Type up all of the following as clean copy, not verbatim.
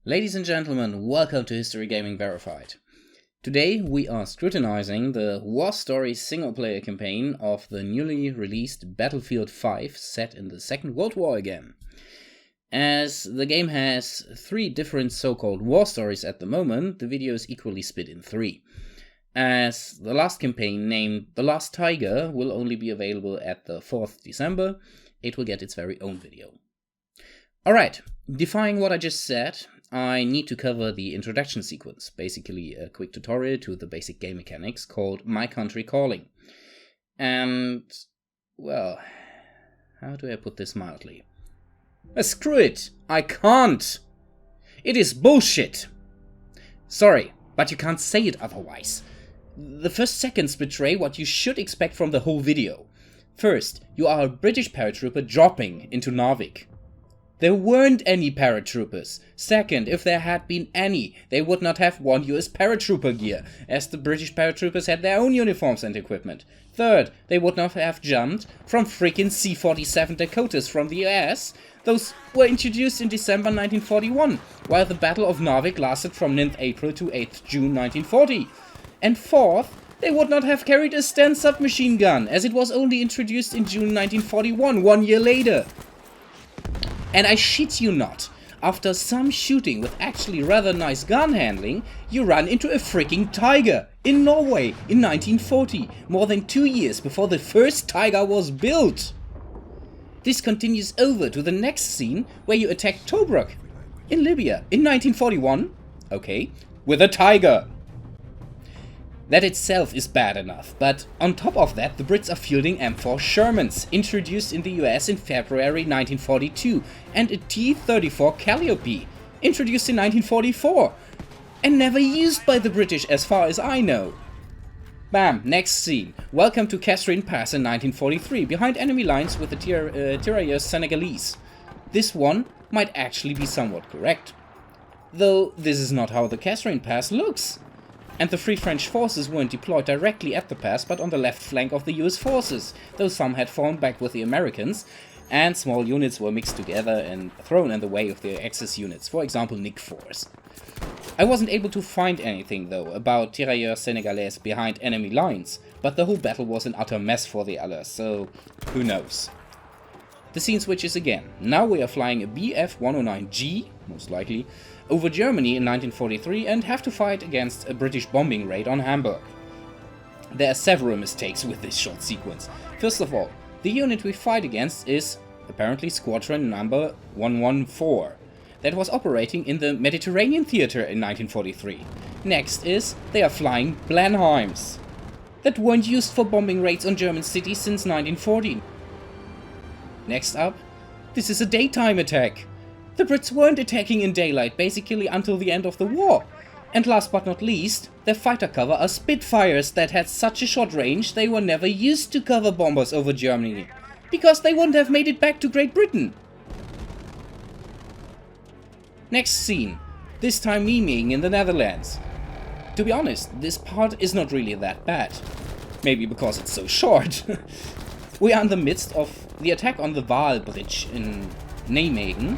Ladies and gentlemen, welcome to History Gaming Verified. Today we are scrutinizing the War Story single-player campaign of the newly released Battlefield V set in the Second World War again. As the game has 3 different so-called war stories at the moment, the video is equally split in 3. As the last campaign, named The Last Tiger, will only be available at the 4th December, it will get its very own video. Alright, defying what I just said, I need to cover the introduction sequence, basically a quick tutorial to the basic game mechanics called My Country Calling. And, well, how do I put this mildly? Screw it! I can't! It is bullshit! Sorry, but you can't say it otherwise. The first seconds betray what you should expect from the whole video. First, you are a British paratrooper dropping into Narvik. There weren't any paratroopers. Second, if there had been any, they would not have worn US paratrooper gear, as the British paratroopers had their own uniforms and equipment. Third, they would not have jumped from freaking C-47 Dakotas from the US. Those were introduced in December 1941, while the Battle of Narvik lasted from 9th April to 8th June 1940. And fourth, they would not have carried a Sten submachine gun, as it was only introduced in June 1941, 1 year later. And I shit you not, after some shooting with actually rather nice gun handling, you run into a freaking tiger in Norway in 1940, more than 2 years before the first tiger was built. This continues over to the next scene where you attack Tobruk in Libya in 1941, okay, with a tiger. That itself is bad enough, but on top of that, the Brits are fielding M4 Shermans, introduced in the US in February 1942, and a T-34 Calliope, introduced in 1944, and never used by the British as far as I know. Bam, next scene. Welcome to Kasserine Pass in 1943, behind enemy lines with the tirailleurs Senegalese. This one might actually be somewhat correct. Though this is not how the Kasserine Pass looks. And the Free French forces weren't deployed directly at the pass, but on the left flank of the US forces, though some had fallen back with the Americans, and small units were mixed together and thrown in the way of the Axis units, for example Nick Force. I wasn't able to find anything though about tirailleurs Senegalese behind enemy lines, but the whole battle was an utter mess for the others, so who knows. The scene switches again. Now we are flying a Bf-109G, most likely, over Germany in 1943 and have to fight against a British bombing raid on Hamburg. There are several mistakes with this short sequence. First of all, the unit we fight against is apparently squadron number 114 that was operating in the Mediterranean theater in 1943. Next is they are flying Blenheims that weren't used for bombing raids on German cities since 1940. Next up, this is a daytime attack. The Brits weren't attacking in daylight basically until the end of the war. And last but not least, their fighter cover are Spitfires that had such a short range they were never used to cover bombers over Germany, because they wouldn't have made it back to Great Britain. Next scene, this time me being in the Netherlands. To be honest, this part is not really that bad. Maybe because it's so short. We are in the midst of the attack on the Waal Bridge in Nijmegen.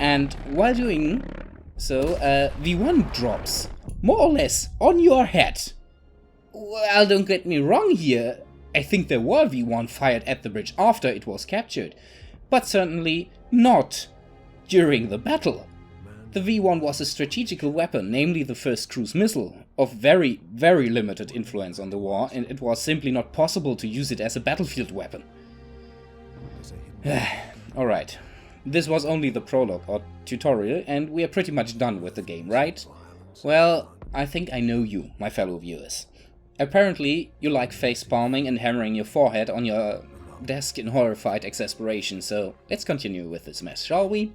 And while doing so, V1 drops, more or less, on your head. Well, don't get me wrong here, I think there were V1 fired at the bridge after it was captured, but certainly not during the battle. The V1 was a strategical weapon, namely the first cruise missile, of very, very limited influence on the war, and it was simply not possible to use it as a battlefield weapon. Alright. This was only the prologue or tutorial, and we are pretty much done with the game, right? Well, I think I know you, my fellow viewers. Apparently, you like face palming and hammering your forehead on your desk in horrified exasperation, so let's continue with this mess, shall we?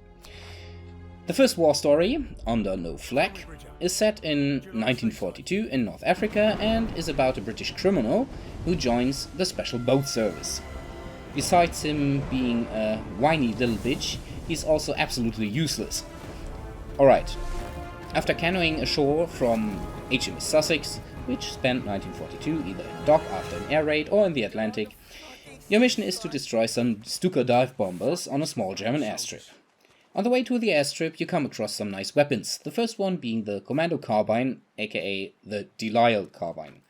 The first war story, Under No Flag, is set in 1942 in North Africa and is about a British criminal who joins the Special Boat Service. Besides him being a whiny little bitch, he's also absolutely useless. Alright, after canoeing ashore from HMS Sussex, which spent 1942 either in dock after an air raid or in the Atlantic, your mission is to destroy some Stuka dive bombers on a small German airstrip. On the way to the airstrip, you come across some nice weapons, the first one being the Commando Carbine, aka the Delisle Carbine.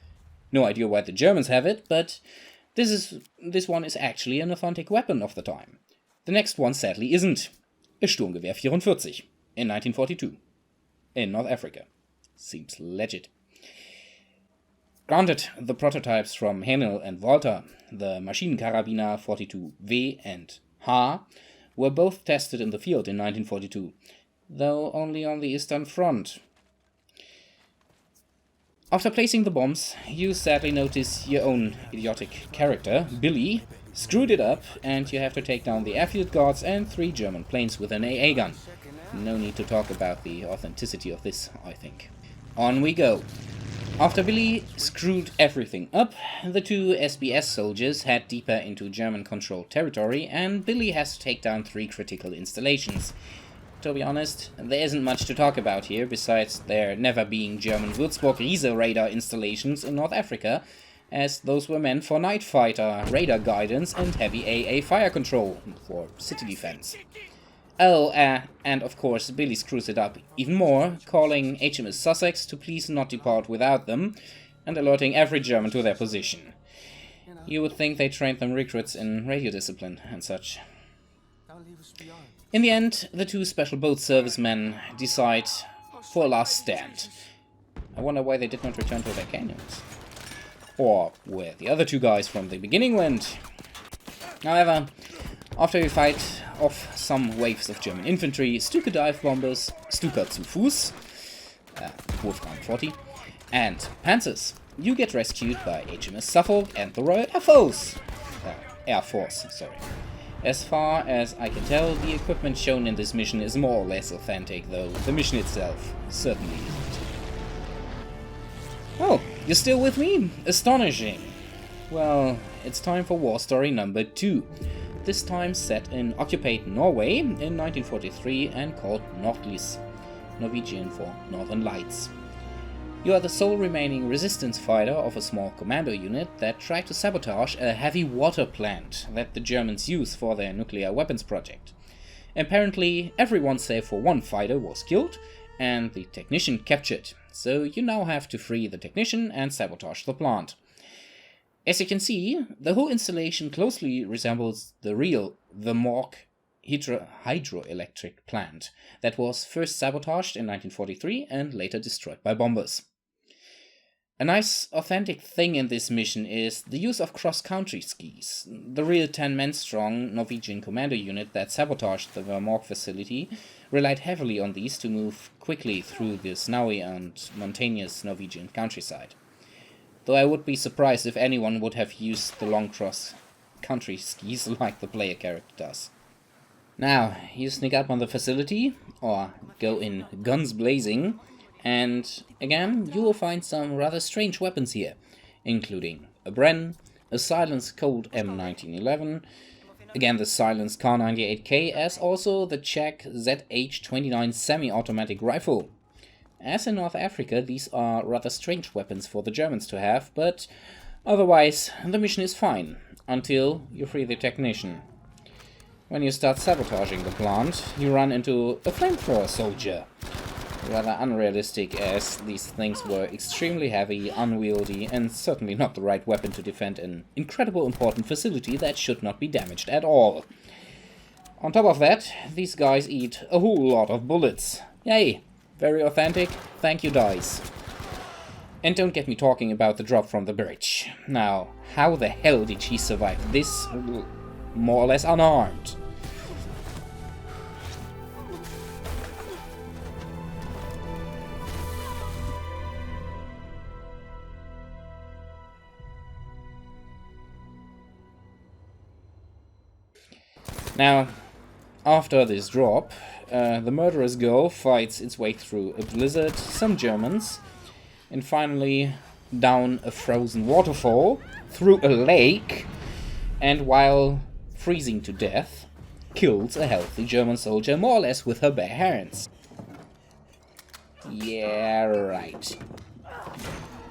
No idea why the Germans have it, but this one is actually an authentic weapon of the time. The next one sadly isn't. A Sturmgewehr 44 in 1942 in North Africa. Seems legit. Granted, the prototypes from Henel and Walter, the Maschinenkarabiner 42W and H, were both tested in the field in 1942, though only on the Eastern Front. After placing the bombs, you sadly notice your own idiotic character, Billy, screwed it up, and you have to take down the airfield guards and 3 German planes with an AA gun. No need to talk about the authenticity of this, I think. On we go. After Billy screwed everything up, the 2 SBS soldiers head deeper into German-controlled territory, and Billy has to take down 3 critical installations. To be honest, there isn't much to talk about here, besides there never being German Würzburg-Riese radar installations in North Africa, as those were meant for night fighter, radar guidance and heavy AA fire control for city defense. Oh, and of course Billy screws it up even more, calling HMS Sussex to please not depart without them, and alerting every German to their position. You would think they trained them recruits in radio discipline and such. In the end, the 2 special boat servicemen decide for a last stand. I wonder why they did not return to their canyons. Or where the other 2 guys from the beginning went. However, after we fight off some waves of German infantry, Stuka dive bombers, Stuka zu Fuß, Wolfgang 40, and Panzers, you get rescued by HMS Suffolk and the Royal Air Force. As far as I can tell, the equipment shown in this mission is more or less authentic, though the mission itself certainly isn't. Oh, you're still with me? Astonishing! Well, it's time for war story number 2. This time set in occupied Norway in 1943 and called Knotless Norwegian for Northern Lights. You are the sole remaining resistance fighter of a small commando unit that tried to sabotage a heavy water plant that the Germans use for their nuclear weapons project. Apparently, everyone save for 1 fighter was killed and the technician captured, so you now have to free the technician and sabotage the plant. As you can see, the whole installation closely resembles the real Mork hydroelectric plant that was first sabotaged in 1943 and later destroyed by bombers. A nice authentic thing in this mission is the use of cross-country skis. The real 10-man strong Norwegian commando unit that sabotaged the Mork facility relied heavily on these to move quickly through the snowy and mountainous Norwegian countryside. Though I would be surprised if anyone would have used the long cross-country skis like the player character does. Now, you sneak up on the facility, or go in guns blazing, and again, you will find some rather strange weapons here, including a Bren, a silenced Colt M1911, again the silenced Kar98K, as also the Czech ZH29 semi-automatic rifle. As in North Africa, these are rather strange weapons for the Germans to have, but otherwise the mission is fine, until you free the technician. When you start sabotaging the plant, you run into a flamethrower soldier. Rather unrealistic, as these things were extremely heavy, unwieldy, and certainly not the right weapon to defend an incredibly important facility that should not be damaged at all. On top of that, these guys eat a whole lot of bullets. Yay! Very authentic, thank you dice. And don't get me talking about the drop from the bridge. Now, how the hell did she survive this, more or less unarmed? Now, after this drop, the murderous girl fights its way through a blizzard, some Germans, and finally down a frozen waterfall, through a lake, and while freezing to death, kills a healthy German soldier more or less with her bare hands. Yeah, right.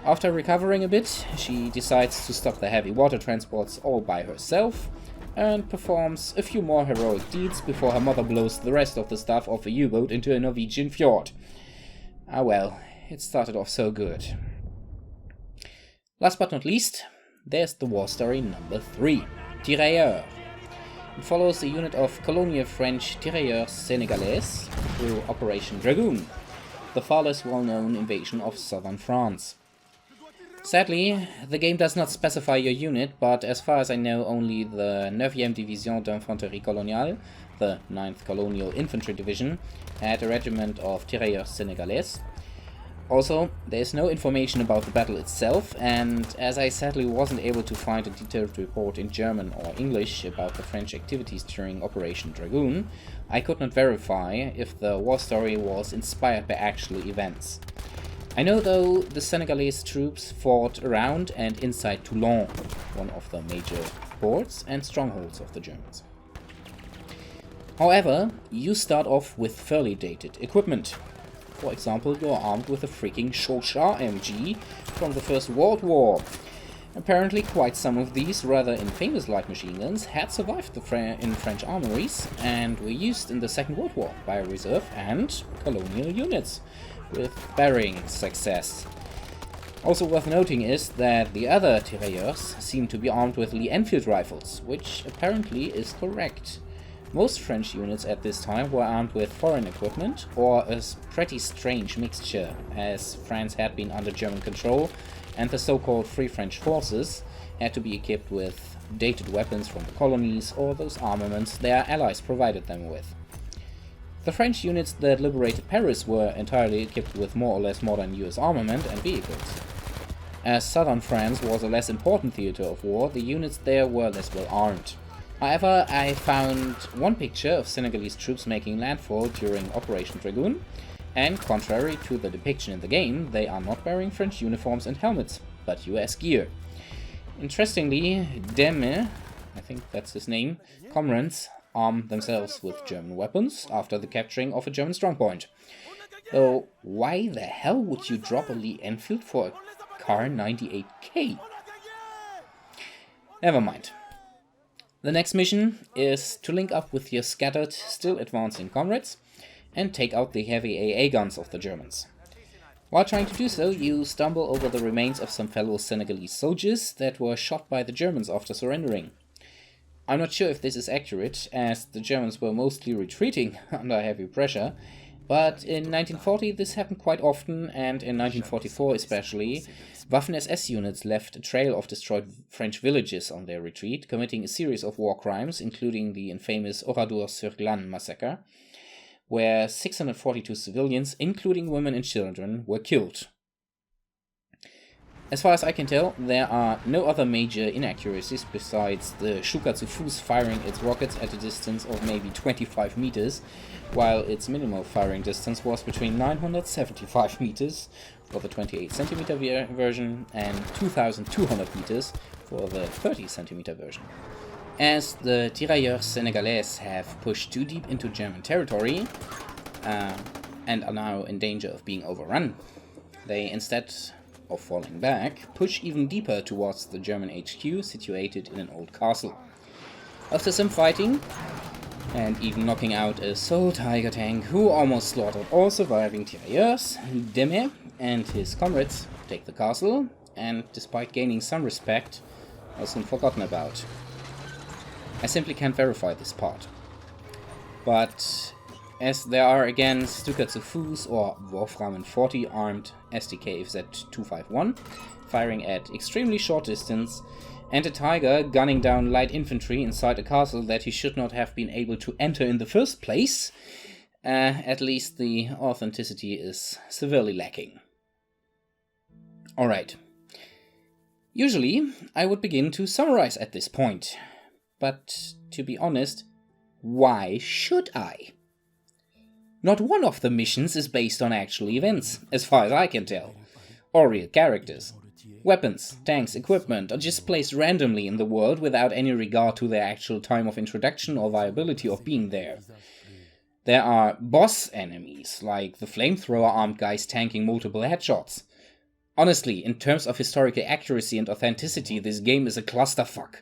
After recovering a bit, she decides to stop the heavy water transports all by herself, and performs a few more heroic deeds before her mother blows the rest of the stuff off a U-boat into a Norwegian fjord. Ah well, it started off so good. Last but not least, there's the war story number 3, Tirailleurs. It follows a unit of colonial French tirailleurs sénégalais through Operation Dragoon, the far less well-known invasion of southern France. Sadly, the game does not specify your unit, but as far as I know, only the 9e Division d'Infanterie Coloniale, the 9th Colonial Infantry Division, had a regiment of tirailleurs sénégalais. Also, there is no information about the battle itself, and as I sadly wasn't able to find a detailed report in German or English about the French activities during Operation Dragoon, I could not verify if the war story was inspired by actual events. I know though the Senegalese troops fought around and inside Toulon, one of the major ports and strongholds of the Germans. However, you start off with fairly dated equipment. For example, you're armed with a freaking Chauchat MG from the First World War. Apparently quite some of these rather infamous light machine guns had survived in French armories and were used in the Second World War by reserve and colonial units, with varying success. Also worth noting is that the other tirailleurs seem to be armed with Lee Enfield rifles, which apparently is correct. Most French units at this time were armed with foreign equipment, or a pretty strange mixture, as France had been under German control, and the so-called Free French Forces had to be equipped with dated weapons from the colonies or those armaments their allies provided them with. The French units that liberated Paris were entirely equipped with more or less modern US armament and vehicles. As southern France was a less important theater of war, the units there were less well armed. However, I found one picture of Senegalese troops making landfall during Operation Dragoon, and contrary to the depiction in the game, they are not wearing French uniforms and helmets, but US gear. Interestingly, Deme, I think that's his name, comrades arm themselves with German weapons after the capturing of a German strongpoint. Though, why the hell would you drop a Lee Enfield for a Car 98K? Never mind. The next mission is to link up with your scattered, still advancing comrades and take out the heavy AA guns of the Germans. While trying to do so, you stumble over the remains of some fellow Senegalese soldiers that were shot by the Germans after surrendering. I'm not sure if this is accurate, as the Germans were mostly retreating under heavy pressure, but in 1940 this happened quite often, and in 1944 especially, Waffen-SS units left a trail of destroyed French villages on their retreat, committing a series of war crimes, including the infamous Oradour-sur-Glane massacre, where 642 civilians, including women and children, were killed. As far as I can tell, there are no other major inaccuracies besides the Schuka zu Fuß firing its rockets at a distance of maybe 25 meters, while its minimal firing distance was between 975 meters for the 28 centimeter version and 2200 meters for the 30 centimeter version. As the tirailleurs sénégalais have pushed too deep into German territory and are now in danger of being overrun, they instead of falling back, push even deeper towards the German HQ situated in an old castle. After some fighting, and even knocking out a Soul Tiger tank who almost slaughtered all surviving tirailleurs, Deme and his comrades take the castle, and despite gaining some respect, are soon forgotten about. I simply can't verify this part. But as there are again Stuka zu Fuß or Wolframen 40 armed SDKFZ 251 firing at extremely short distance, and a Tiger gunning down light infantry inside a castle that he should not have been able to enter in the first place, at least the authenticity is severely lacking. Alright. Usually, I would begin to summarize at this point. But, to be honest, why should I? Not one of the missions is based on actual events, as far as I can tell, or real characters. Weapons, tanks, equipment are just placed randomly in the world without any regard to their actual time of introduction or viability of being there. There are boss enemies, like the flamethrower armed guys tanking multiple headshots. Honestly, in terms of historical accuracy and authenticity, this game is a clusterfuck.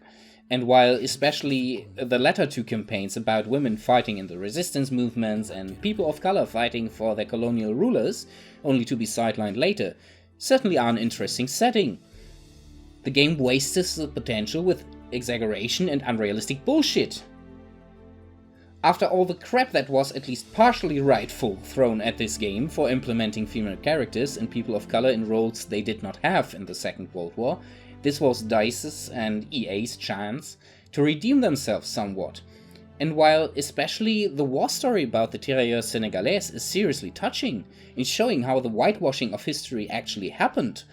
And while especially the latter two campaigns about women fighting in the resistance movements and people of color fighting for their colonial rulers, only to be sidelined later, certainly are an interesting setting, the game wastes the potential with exaggeration and unrealistic bullshit. After all the crap that was at least partially rightful thrown at this game for implementing female characters and people of color in roles they did not have in the Second World War, this was DICE's and EA's chance to redeem themselves somewhat. And while especially the war story about the tirailleurs sénégalais is seriously touching in showing how the whitewashing of history actually happened,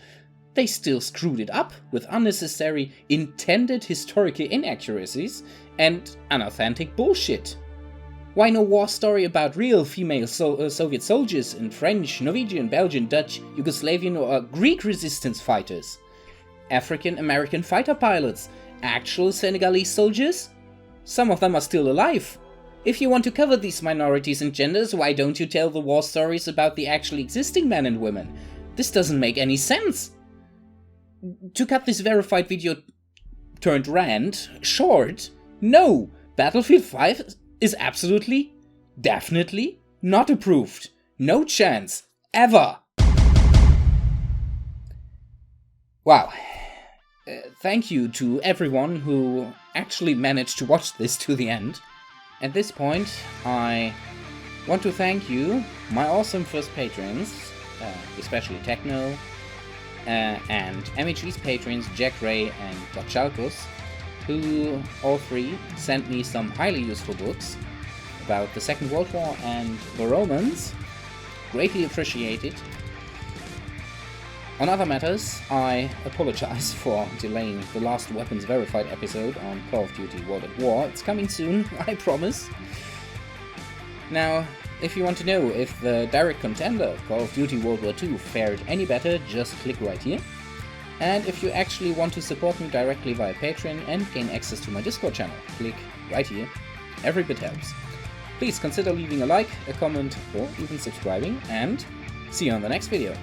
they still screwed it up with unnecessary intended historical inaccuracies and unauthentic bullshit. Why no war story about real female Soviet soldiers in French, Norwegian, Belgian, Dutch, Yugoslavian or Greek resistance fighters? African-American fighter pilots? Actual Senegalese soldiers? Some of them are still alive. If you want to cover these minorities and genders, why don't you tell the war stories about the actually existing men and women? This doesn't make any sense. To cut this verified video turned rant short, no, Battlefield 5 is absolutely, definitely not approved. No chance, ever. Wow. Thank you to everyone who actually managed to watch this to the end. At this point, I want to thank you, my awesome first patrons, especially Techno, and MHG's patrons Jack Ray and Gotchalkos, who all three sent me some highly useful books about the Second World War and the Romans. Greatly appreciated. On other matters, I apologize for delaying the last Weapons Verified episode on Call of Duty World at War. It's coming soon, I promise. Now, if you want to know if the direct contender, Call of Duty World War II, fared any better, just click right here. And if you actually want to support me directly via Patreon and gain access to my Discord channel, click right here. Every bit helps. Please consider leaving a like, a comment, or even subscribing, and see you on the next video.